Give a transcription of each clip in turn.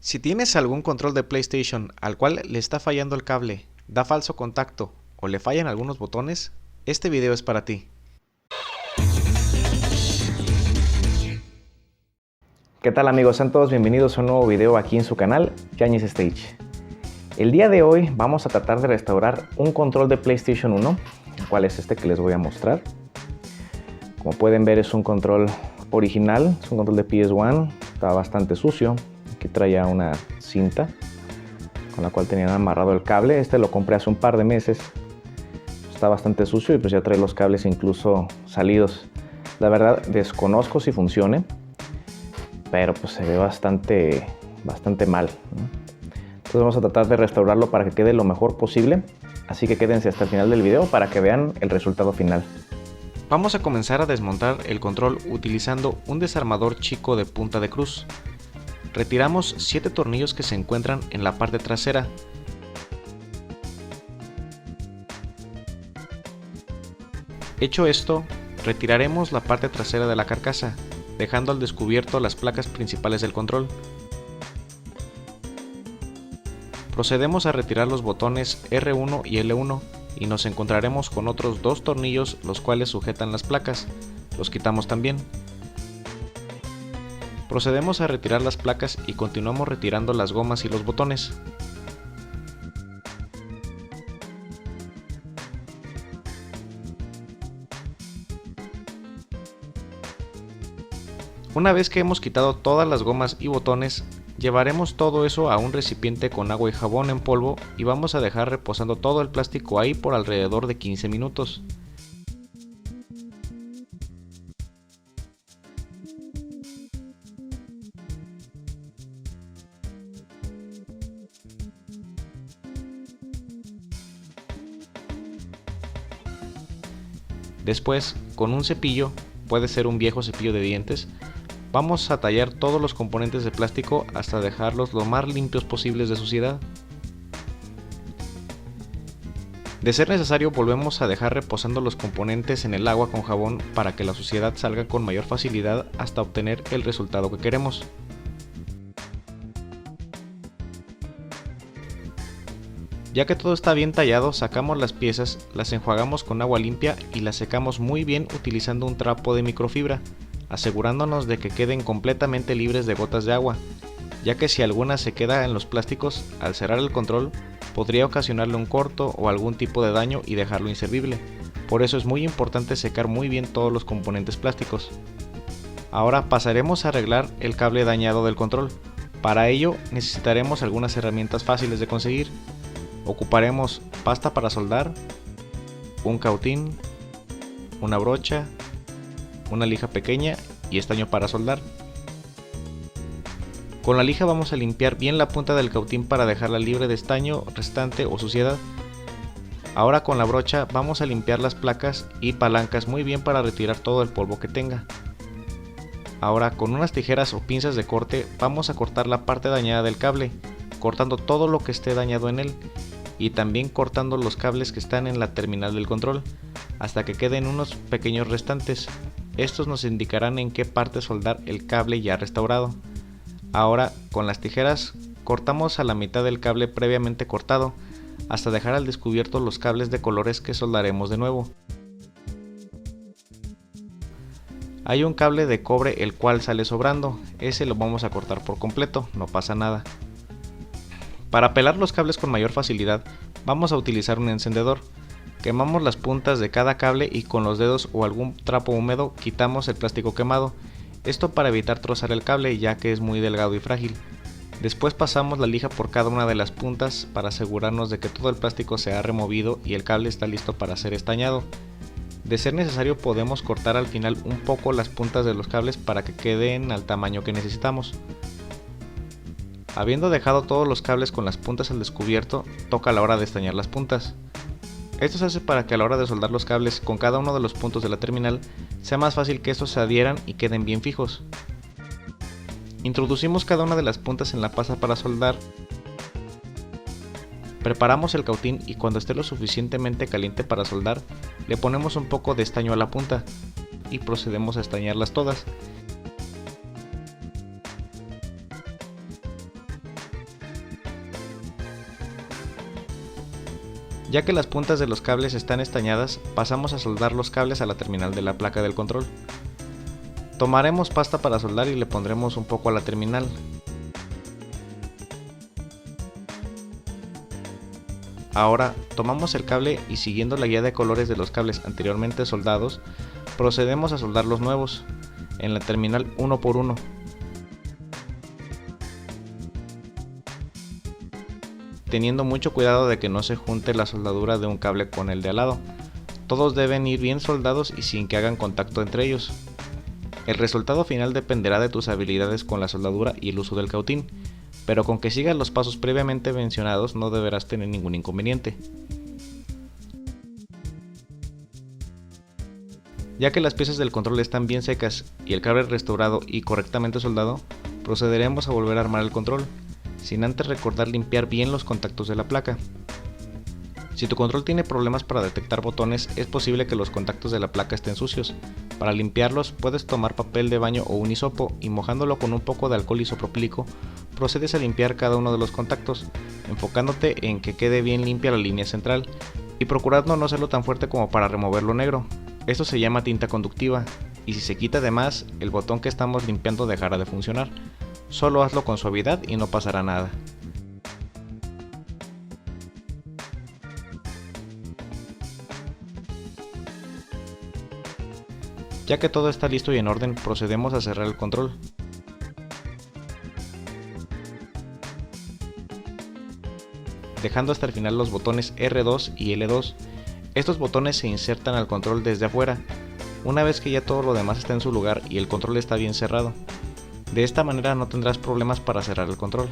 Si tienes algún control de PlayStation al cual le está fallando el cable, da falso contacto o le fallan algunos botones, este video es para ti. ¿Qué tal amigos? Sean todos bienvenidos a un nuevo video aquí en su canal, Yañez Stage. El día de hoy vamos a tratar de restaurar un control de PlayStation 1, el cual es este que les voy a mostrar. Como pueden ver, es un control original, es un control de PS1, está bastante sucio. Aquí traía una cinta con la cual tenían amarrado el cable. Este lo compré hace un par de meses, está bastante sucio y pues ya trae los cables incluso salidos. La verdad desconozco si funcione, pero pues se ve bastante mal, ¿no? Entonces vamos a tratar de restaurarlo para que quede lo mejor posible, así que quédense hasta el final del video para que vean el resultado final. Vamos a comenzar a desmontar el control utilizando un desarmador chico de punta de cruz. Retiramos 7 tornillos que se encuentran en la parte trasera. Hecho esto, retiraremos la parte trasera de la carcasa, dejando al descubierto las placas principales del control. Procedemos a retirar los botones R1 y L1 y nos encontraremos con otros 2 tornillos los cuales sujetan las placas. Los quitamos también. Procedemos a retirar las placas y continuamos retirando las gomas y los botones. Una vez que hemos quitado todas las gomas y botones, llevaremos todo eso a un recipiente con agua y jabón en polvo y vamos a dejar reposando todo el plástico ahí por alrededor de 15 minutos. Después, con un cepillo, puede ser un viejo cepillo de dientes, vamos a tallar todos los componentes de plástico hasta dejarlos lo más limpios posibles de suciedad. De ser necesario, volvemos a dejar reposando los componentes en el agua con jabón para que la suciedad salga con mayor facilidad hasta obtener el resultado que queremos. Ya que todo está bien tallado, sacamos las piezas, las enjuagamos con agua limpia y las secamos muy bien utilizando un trapo de microfibra, asegurándonos de que queden completamente libres de gotas de agua, ya que si alguna se queda en los plásticos, al cerrar el control, podría ocasionarle un corto o algún tipo de daño y dejarlo inservible. Por eso es muy importante secar muy bien todos los componentes plásticos. Ahora pasaremos a arreglar el cable dañado del control. Para ello necesitaremos algunas herramientas fáciles de conseguir. Ocuparemos pasta para soldar, un cautín, una brocha, una lija pequeña y estaño para soldar. Con la lija vamos a limpiar bien la punta del cautín para dejarla libre de estaño restante o suciedad. Ahora con la brocha vamos a limpiar las placas y palancas muy bien para retirar todo el polvo que tenga. Ahora con unas tijeras o pinzas de corte vamos a cortar la parte dañada del cable, cortando todo lo que esté dañado en él y también cortando los cables que están en la terminal del control hasta que queden unos pequeños restantes. Estos nos indicarán en qué parte soldar el cable ya restaurado. Ahora con las tijeras cortamos a la mitad del cable previamente cortado hasta dejar al descubierto los cables de colores que soldaremos de nuevo. Hay un cable de cobre el cual sale sobrando, ese lo vamos a cortar por completo, no pasa nada. Para pelar los cables con mayor facilidad, vamos a utilizar un encendedor. Quemamos las puntas de cada cable y con los dedos o algún trapo húmedo quitamos el plástico quemado. Esto para evitar trozar el cable ya que es muy delgado y frágil. Después pasamos la lija por cada una de las puntas para asegurarnos de que todo el plástico se ha removido y el cable está listo para ser estañado. De ser necesario podemos cortar al final un poco las puntas de los cables para que queden al tamaño que necesitamos. Habiendo dejado todos los cables con las puntas al descubierto, toca la hora de estañar las puntas. Esto se hace para que a la hora de soldar los cables con cada uno de los puntos de la terminal sea más fácil que estos se adhieran y queden bien fijos. Introducimos cada una de las puntas en la pasta para soldar. Preparamos el cautín y cuando esté lo suficientemente caliente para soldar, le ponemos un poco de estaño a la punta y procedemos a estañarlas todas. Ya que las puntas de los cables están estañadas, pasamos a soldar los cables a la terminal de la placa del control. Tomaremos pasta para soldar y le pondremos un poco a la terminal. Ahora tomamos el cable y, siguiendo la guía de colores de los cables anteriormente soldados, procedemos a soldar los nuevos en la terminal uno por uno. Teniendo mucho cuidado de que no se junte la soldadura de un cable con el de al lado. Todos deben ir bien soldados y sin que hagan contacto entre ellos. El resultado final dependerá de tus habilidades con la soldadura y el uso del cautín, pero con que sigas los pasos previamente mencionados no deberás tener ningún inconveniente. Ya que las piezas del control están bien secas y el cable restaurado y correctamente soldado, procederemos a volver a armar el control, sin antes recordar limpiar bien los contactos de la placa. Si tu control tiene problemas para detectar botones, es posible que los contactos de la placa estén sucios. Para limpiarlos, puedes tomar papel de baño o un hisopo y, mojándolo con un poco de alcohol isopropílico, procedes a limpiar cada uno de los contactos, enfocándote en que quede bien limpia la línea central y procurando no hacerlo tan fuerte como para remover lo negro. Esto se llama tinta conductiva, y si se quita de más, el botón que estamos limpiando dejará de funcionar. Solo hazlo con suavidad y no pasará nada. Ya que todo está listo y en orden, procedemos a cerrar el control. Dejando hasta el final los botones R2 y L2. Estos botones se insertan al control desde afuera, una vez que ya todo lo demás está en su lugar y el control está bien cerrado. De esta manera no tendrás problemas para cerrar el control.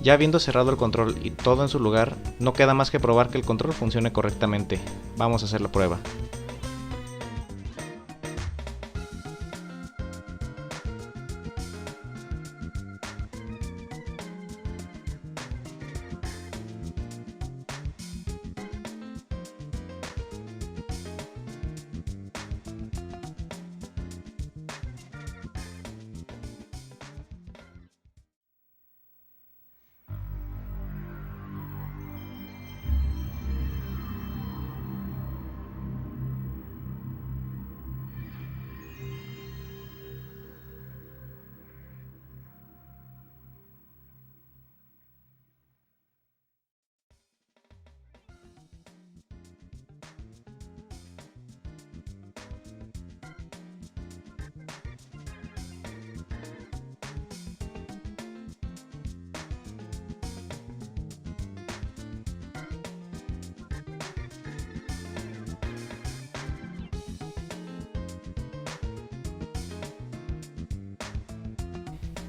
Ya habiendo cerrado el control y todo en su lugar, no queda más que probar que el control funcione correctamente. Vamos a hacer la prueba.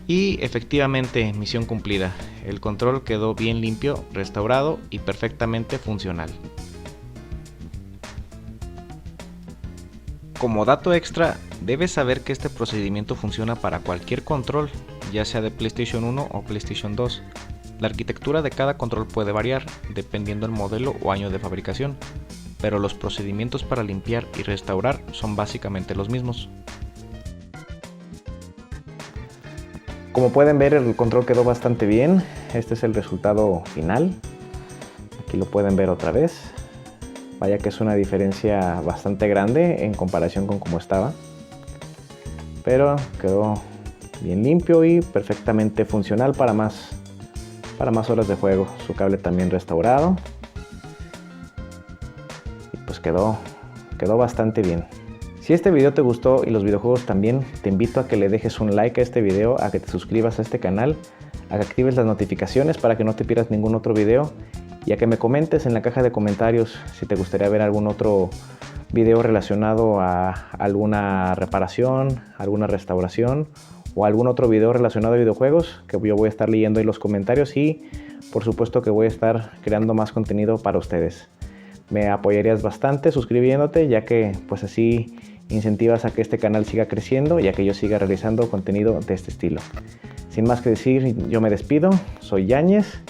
Y efectivamente, misión cumplida. El control quedó bien limpio, restaurado y perfectamente funcional. Como dato extra, debes saber que este procedimiento funciona para cualquier control, ya sea de PlayStation 1 o PlayStation 2. La arquitectura de cada control puede variar, dependiendo del modelo o año de fabricación, pero los procedimientos para limpiar y restaurar son básicamente los mismos. Como pueden ver, el control quedó bastante bien. Este es el resultado final. Aquí lo pueden ver otra vez. Vaya que es una diferencia bastante grande en comparación con cómo estaba. Pero quedó bien limpio y perfectamente funcional para más horas de juego. Su cable también restaurado. Y pues quedó bastante bien. Si este video te gustó y los videojuegos también, te invito a que le dejes un like a este video, a que te suscribas a este canal, a que actives las notificaciones para que no te pierdas ningún otro video y a que me comentes en la caja de comentarios si te gustaría ver algún otro video relacionado a alguna reparación, alguna restauración o algún otro video relacionado a videojuegos, que yo voy a estar leyendo en los comentarios y por supuesto que voy a estar creando más contenido para ustedes. Me apoyarías bastante suscribiéndote, ya que pues así incentivas a que este canal siga creciendo y a que yo siga realizando contenido de este estilo. Sin más que decir, yo me despido, soy Yáñez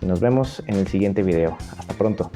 y nos vemos en el siguiente video. Hasta pronto.